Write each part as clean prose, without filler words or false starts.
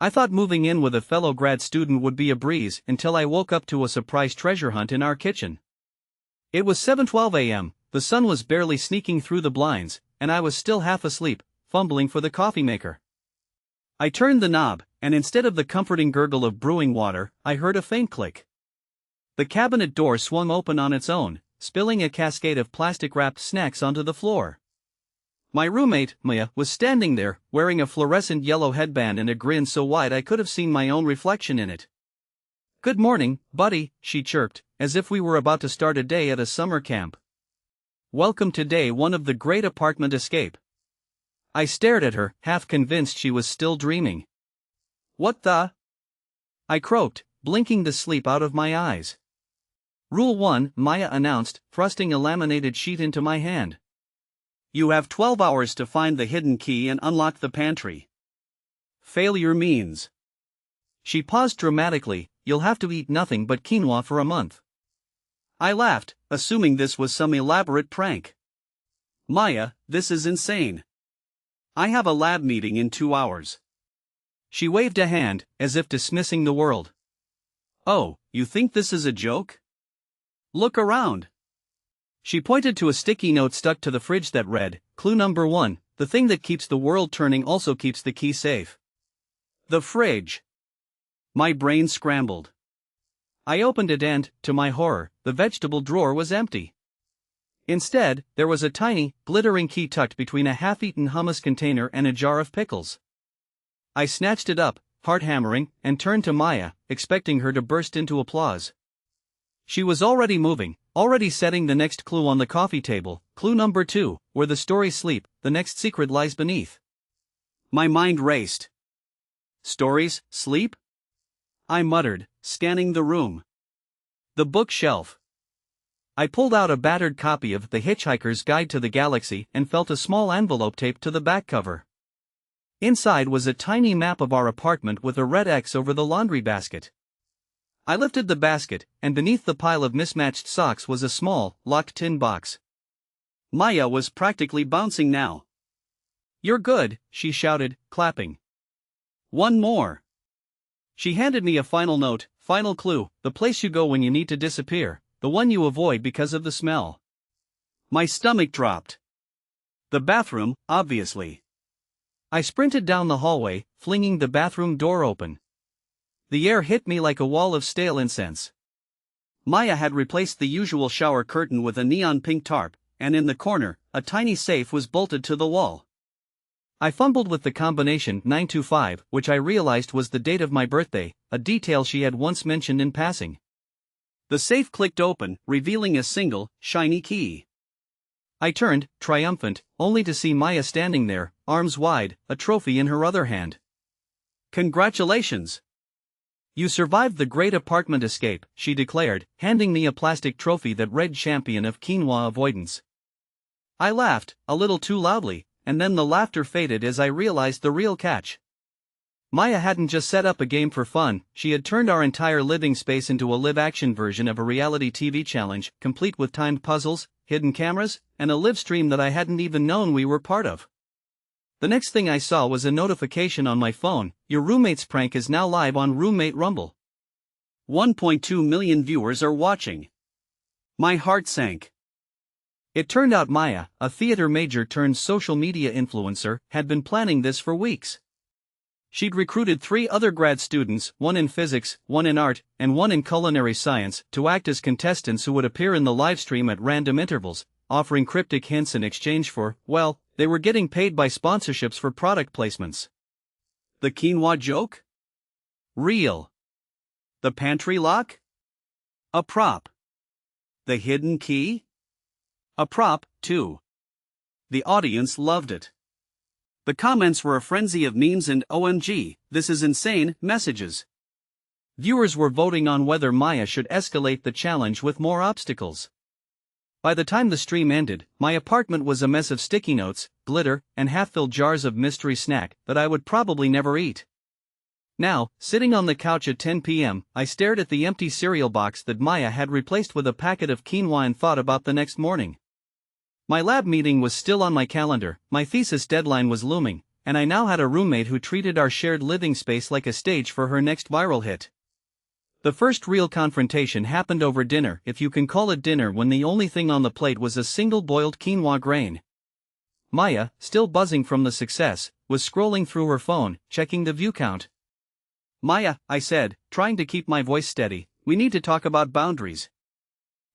I thought moving in with a fellow grad student would be a breeze until I woke up to a surprise treasure hunt in our kitchen. It was 7:12 a.m., the sun was barely sneaking through the blinds, and I was still half asleep, fumbling for the coffee maker. I turned the knob, and instead of the comforting gurgle of brewing water, I heard a faint click. The cabinet door swung open on its own, spilling a cascade of plastic-wrapped snacks onto the floor. My roommate, Maya, was standing there, wearing a fluorescent yellow headband and a grin so wide I could have seen my own reflection in it. "Good morning, buddy," she chirped, as if we were about to start a day at a summer camp. "Welcome to day one of the great apartment escape." I stared at her, half convinced she was still dreaming. "What the?" I croaked, blinking the sleep out of my eyes. "Rule 1, Maya announced, thrusting a laminated sheet into my hand. "You have 12 hours to find the hidden key and unlock the pantry. Failure means..." She paused dramatically, "You'll have to eat nothing but quinoa for a month." I laughed, assuming this was some elaborate prank. "Maya, this is insane. I have a lab meeting in 2 hours." She waved a hand, as if dismissing the world. "Oh, you think this is a joke? Look around." She pointed to a sticky note stuck to the fridge that read, "Clue number 1, the thing that keeps the world turning also keeps the key safe." The fridge. My brain scrambled. I opened it and, to my horror, the vegetable drawer was empty. Instead, there was a tiny, glittering key tucked between a half-eaten hummus container and a jar of pickles. I snatched it up, heart hammering, and turned to Maya, expecting her to burst into applause. She was already moving, already setting the next clue on the coffee table. "Clue number 2, where the stories sleep, the next secret lies beneath." My mind raced. "Stories sleep?" I muttered, scanning the room. The bookshelf. I pulled out a battered copy of The Hitchhiker's Guide to the Galaxy and felt a small envelope taped to the back cover. Inside was a tiny map of our apartment with a red X over the laundry basket. I lifted the basket, and beneath the pile of mismatched socks was a small, locked tin box. Maya was practically bouncing now. "You're good," she shouted, clapping. "One more." She handed me a final note, "Final clue, the place you go when you need to disappear, the one you avoid because of the smell." My stomach dropped. The bathroom, obviously. I sprinted down the hallway, flinging the bathroom door open. The air hit me like a wall of stale incense. Maya had replaced the usual shower curtain with a neon pink tarp, and in the corner, a tiny safe was bolted to the wall. I fumbled with the combination 925, which I realized was the date of my birthday, a detail she had once mentioned in passing. The safe clicked open, revealing a single, shiny key. I turned, triumphant, only to see Maya standing there, arms wide, a trophy in her other hand. "Congratulations! You survived the great apartment escape," she declared, handing me a plastic trophy that read "Champion of Quinoa Avoidance." I laughed, a little too loudly, and then the laughter faded as I realized the real catch. Maya hadn't just set up a game for fun, she had turned our entire living space into a live-action version of a reality TV challenge, complete with timed puzzles, hidden cameras, and a live stream that I hadn't even known we were part of. The next thing I saw was a notification on my phone: "Your roommate's prank is now live on Roommate Rumble. 1.2 million viewers are watching." My heart sank. It turned out Maya, a theater major turned social media influencer, had been planning this for weeks. She'd recruited 3 other grad students, one in physics, one in art, and one in culinary science, to act as contestants who would appear in the livestream at random intervals, offering cryptic hints in exchange for, well, they were getting paid by sponsorships for product placements. The quinoa joke? Real. The pantry lock? A prop. The hidden key? A prop, too. The audience loved it. The comments were a frenzy of memes and "OMG, this is insane" messages. Viewers were voting on whether Maya should escalate the challenge with more obstacles. By the time the stream ended, my apartment was a mess of sticky notes, glitter, and half-filled jars of mystery snack that I would probably never eat. Now, sitting on the couch at 10 p.m., I stared at the empty cereal box that Maya had replaced with a packet of quinoa and thought about the next morning. My lab meeting was still on my calendar, my thesis deadline was looming, and I now had a roommate who treated our shared living space like a stage for her next viral hit. The first real confrontation happened over dinner, if you can call it dinner when the only thing on the plate was a single boiled quinoa grain. Maya, still buzzing from the success, was scrolling through her phone, checking the view count. "Maya," I said, trying to keep my voice steady, "we need to talk about boundaries."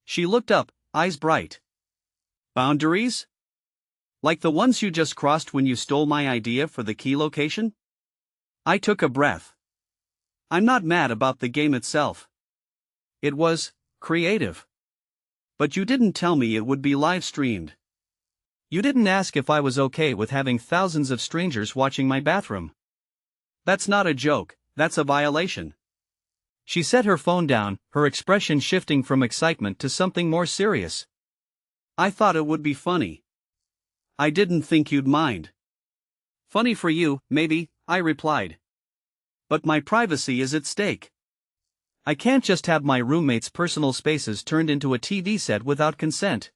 She looked up, eyes bright. "Boundaries? Like the ones you just crossed when you stole my idea for the key location?" I took a breath. I'm not mad about the game itself. It was creative. But you didn't tell me it would be live streamed. You didn't ask if I was okay with having thousands of strangers watching my bathroom. That's not a joke, that's a violation. She set her phone down, her expression shifting from excitement to something more serious. "I thought it would be funny. I didn't think you'd mind." "Funny for you, maybe," I replied. "But my privacy is at stake. I can't just have my roommate's personal spaces turned into a TV set without consent."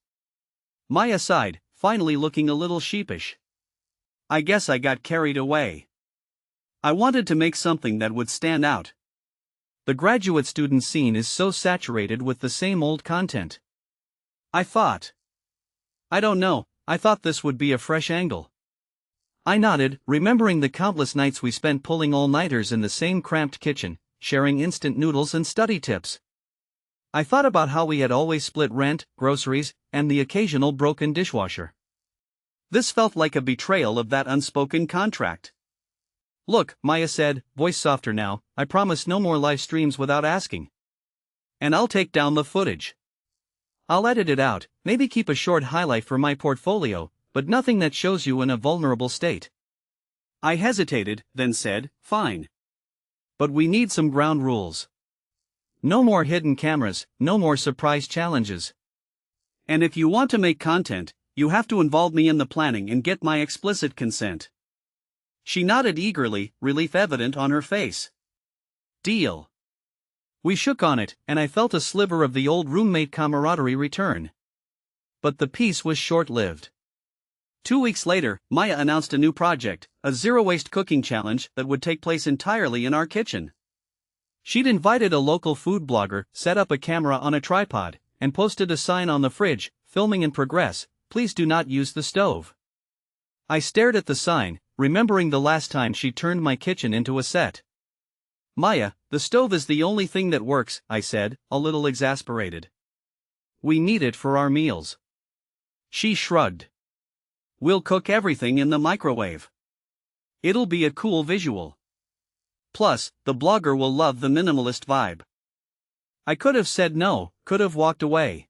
Maya sighed, finally looking a little sheepish. "I guess I got carried away. I wanted to make something that would stand out. The graduate student scene is so saturated with the same old content. I thought this would be a fresh angle." I nodded, remembering the countless nights we spent pulling all-nighters in the same cramped kitchen, sharing instant noodles and study tips. I thought about how we had always split rent, groceries, and the occasional broken dishwasher. This felt like a betrayal of that unspoken contract. "Look," Maya said, voice softer now, "I promise no more live streams without asking. And I'll take down the footage. I'll edit it out, maybe keep a short highlight for my portfolio, but nothing that shows you in a vulnerable state." I hesitated, then said, "Fine. But we need some ground rules. No more hidden cameras, no more surprise challenges. And if you want to make content, you have to involve me in the planning and get my explicit consent." She nodded eagerly, relief evident on her face. "Deal." We shook on it, and I felt a sliver of the old roommate camaraderie return. But the peace was short-lived. 2 weeks later, Maya announced a new project, a zero-waste cooking challenge that would take place entirely in our kitchen. She'd invited a local food blogger, set up a camera on a tripod, and posted a sign on the fridge, "Filming in progress, please do not use the stove." I stared at the sign, remembering the last time she turned my kitchen into a set. "Maya, the stove is the only thing that works," I said, a little exasperated. "We need it for our meals." She shrugged. "We'll cook everything in the microwave. It'll be a cool visual. Plus, the blogger will love the minimalist vibe." I could have said no, could have walked away.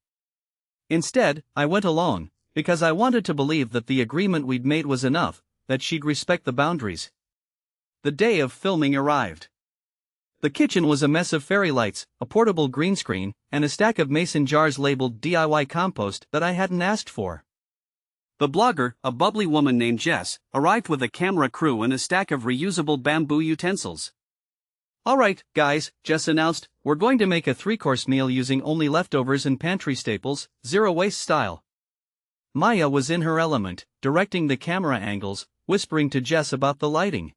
Instead, I went along, because I wanted to believe that the agreement we'd made was enough, that she'd respect the boundaries. The day of filming arrived. The kitchen was a mess of fairy lights, a portable green screen, and a stack of mason jars labeled DIY compost that I hadn't asked for. The blogger, a bubbly woman named Jess, arrived with a camera crew and a stack of reusable bamboo utensils. "All right, guys," Jess announced, "we're going to make a 3-course meal using only leftovers and pantry staples, zero-waste style." Maya was in her element, directing the camera angles, whispering to Jess about the lighting.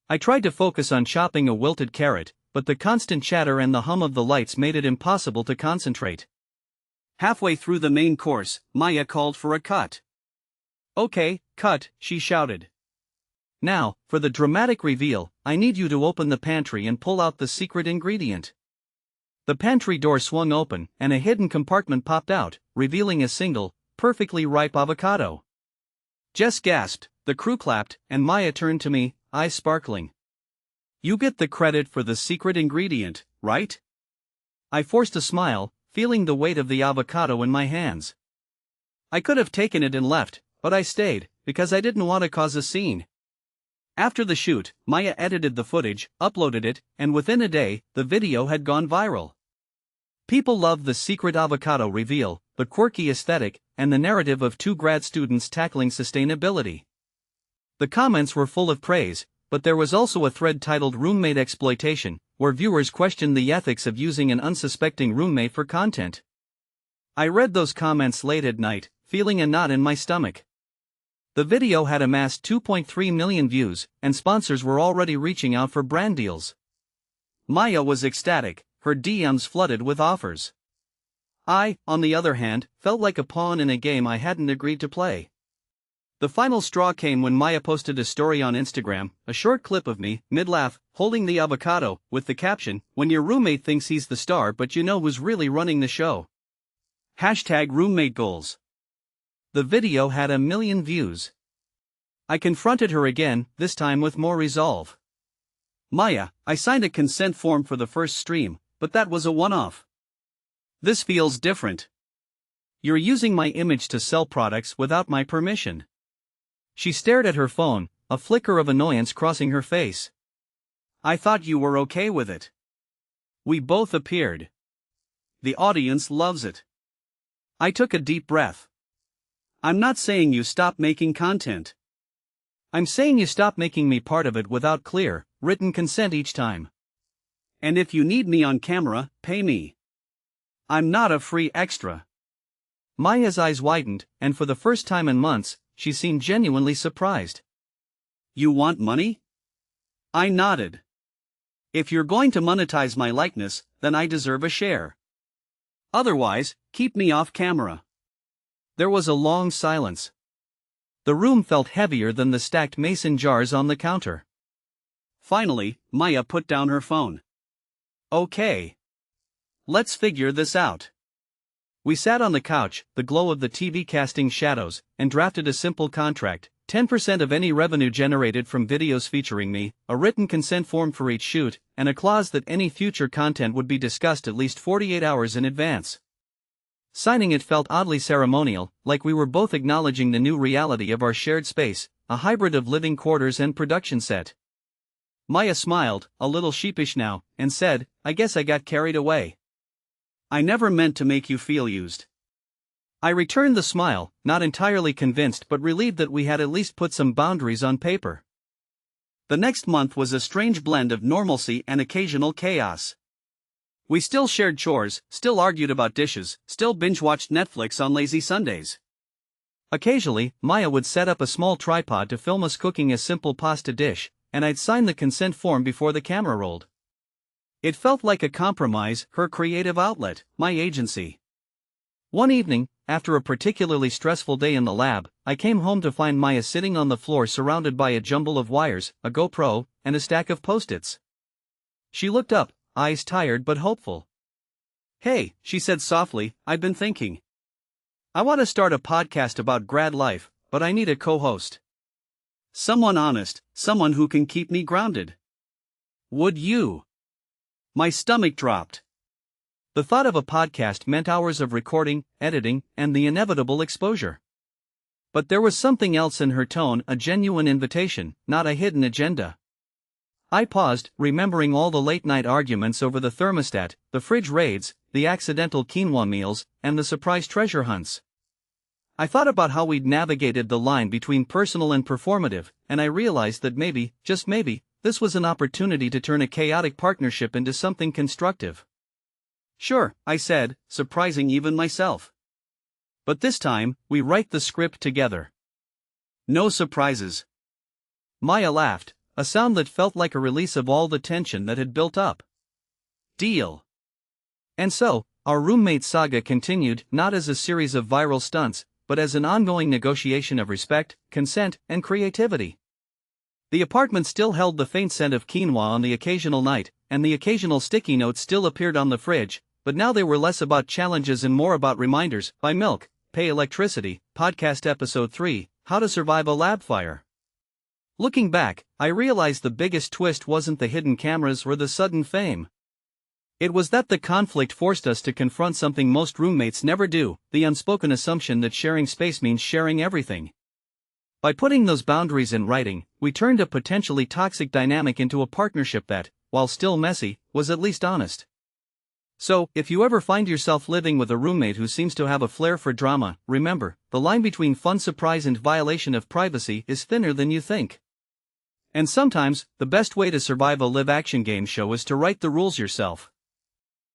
I tried to focus on chopping a wilted carrot, but the constant chatter and the hum of the lights made it impossible to concentrate. Halfway through the main course, Maya called for a cut. "Okay, cut," she shouted. "Now, for the dramatic reveal, I need you to open the pantry and pull out the secret ingredient." The pantry door swung open, and a hidden compartment popped out, revealing a single, perfectly ripe avocado. Jess gasped, the crew clapped, and Maya turned to me, eyes sparkling. "You get the credit for the secret ingredient, right?" I forced a smile, feeling the weight of the avocado in my hands. I could have taken it and left, but I stayed, because I didn't want to cause a scene. After the shoot, Maya edited the footage, uploaded it, and within a day, the video had gone viral. People loved the secret avocado reveal, the quirky aesthetic, and the narrative of 2 grad students tackling sustainability. The comments were full of praise, but there was also a thread titled "Roommate Exploitation," where viewers questioned the ethics of using an unsuspecting roommate for content. I read those comments late at night, feeling a knot in my stomach. The video had amassed 2.3 million views, and sponsors were already reaching out for brand deals. Maya was ecstatic, her DMs flooded with offers. I, on the other hand, felt like a pawn in a game I hadn't agreed to play. The final straw came when Maya posted a story on Instagram, a short clip of me, mid-laugh, holding the avocado, with the caption, "When your roommate thinks he's the star but you know who's really running the show." #RoommateGoals. The video had 1 million views. I confronted her again, this time with more resolve. "Maya, I signed a consent form for the first stream, but that was a one-off. This feels different. You're using my image to sell products without my permission." She stared at her phone, a flicker of annoyance crossing her face. "I thought you were okay with it." We both appeared. The audience loves it. I took a deep breath. "I'm not saying you stop making content. I'm saying you stop making me part of it without clear, written consent each time. And if you need me on camera, pay me. I'm not a free extra." Maya's eyes widened, and for the first time in months, she seemed genuinely surprised. "You want money?" I nodded. "If you're going to monetize my likeness, then I deserve a share. Otherwise, keep me off camera." There was a long silence. The room felt heavier than the stacked mason jars on the counter. Finally, Maya put down her phone. "Okay. Let's figure this out." We sat on the couch, the glow of the TV casting shadows, and drafted a simple contract: 10% of any revenue generated from videos featuring me, a written consent form for each shoot, and a clause that any future content would be discussed at least 48 hours in advance. Signing it felt oddly ceremonial, like we were both acknowledging the new reality of our shared space, a hybrid of living quarters and production set. Maya smiled, a little sheepish now, and said, "I guess I got carried away. I never meant to make you feel used." I returned the smile, not entirely convinced but relieved that we had at least put some boundaries on paper. The next month was a strange blend of normalcy and occasional chaos. We still shared chores, still argued about dishes, still binge-watched Netflix on lazy Sundays. Occasionally, Maya would set up a small tripod to film us cooking a simple pasta dish, and I'd sign the consent form before the camera rolled. It felt like a compromise, her creative outlet, my agency. One evening, after a particularly stressful day in the lab, I came home to find Maya sitting on the floor surrounded by a jumble of wires, a GoPro, and a stack of Post-its. She looked up, eyes tired but hopeful. "Hey," she said softly, "I've been thinking. I want to start a podcast about grad life, but I need a co-host. Someone honest, someone who can keep me grounded. Would you?" My stomach dropped. The thought of a podcast meant hours of recording, editing, and the inevitable exposure. But there was something else in her tone, a genuine invitation, not a hidden agenda. I paused, remembering all the late-night arguments over the thermostat, the fridge raids, the accidental quinoa meals, and the surprise treasure hunts. I thought about how we'd navigated the line between personal and performative, and I realized that maybe, just maybe, this was an opportunity to turn a chaotic partnership into something constructive. "Sure," I said, surprising even myself. "But this time, we write the script together. No surprises." Maya laughed, a sound that felt like a release of all the tension that had built up. "Deal." And so, our roommate saga continued, not as a series of viral stunts, but as an ongoing negotiation of respect, consent, and creativity. The apartment still held the faint scent of quinoa on the occasional night, and the occasional sticky note still appeared on the fridge, but now they were less about challenges and more about reminders: buy milk, pay electricity, podcast episode 3, how to survive a lab fire. Looking back, I realized the biggest twist wasn't the hidden cameras or the sudden fame. It was that the conflict forced us to confront something most roommates never do: the unspoken assumption that sharing space means sharing everything. By putting those boundaries in writing, we turned a potentially toxic dynamic into a partnership that, while still messy, was at least honest. So, if you ever find yourself living with a roommate who seems to have a flair for drama, remember, the line between fun surprise and violation of privacy is thinner than you think. And sometimes, the best way to survive a live-action game show is to write the rules yourself.